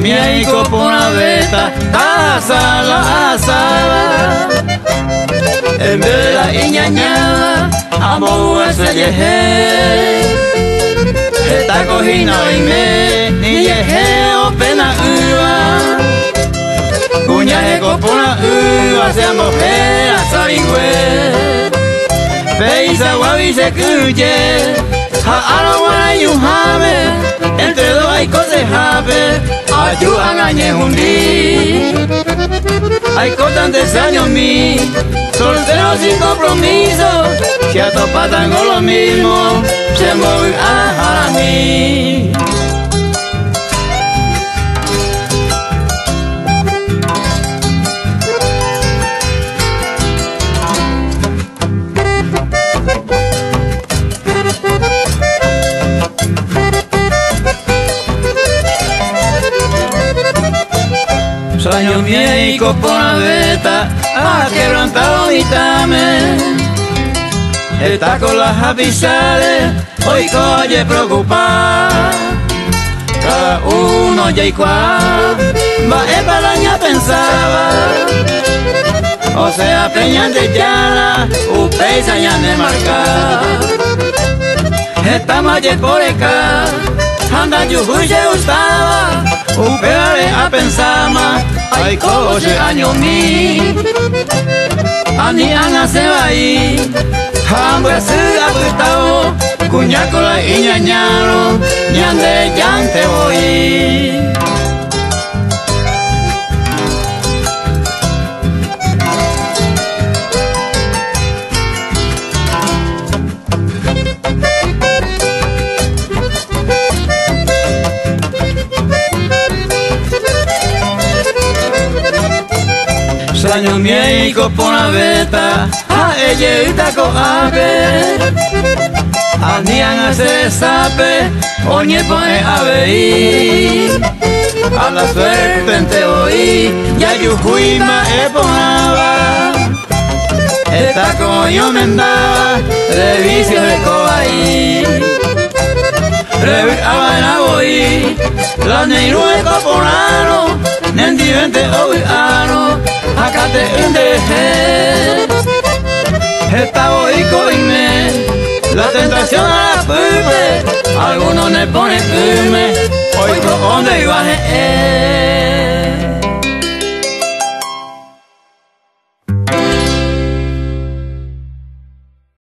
miaico por la beta, asala, asala. En vez de la iñañada, amo ese yeje. Esta cojina y me, ni yeje o pena uva. Cuñaje por la uva, se mujer a sarigüe. Peisa guavi se cuye, ha aro y un jame. Entre dos hay cosas jave, ayudan a ñejundi. Hay cosas de años mí, solteros sin compromiso, que a topatan con lo mismo, se mueven a mí. Sueño mieico por la beta, a quebrantado mitame. Está con las avisales, hoy coye preocupar. Cada uno ya y cual, va para la ña pensaba. O sea, peña de llana, upeisa ya de marcar. Esta malle por acá, anda yujuye gustaba. Upeare a pensama, ay coche año mi. Ani ana se va ahí, hambre se ha gustado. Cuñaco la iñañaro, ñande llante voy. Sueño mieico por la beta, a ella y taco ave. Andían a hacer sape, oñe pone a ver. A la suerte en te oí, ya yo fui más eponaba. Esta coño me andaba, de vicio de cobaí. Reviraba en la boí, la negro de coponano, nendi vente oiano. Acá te endeje, esta voy coime, la tentación a la pupe, algunos me ponen hume, hoy por donde iba a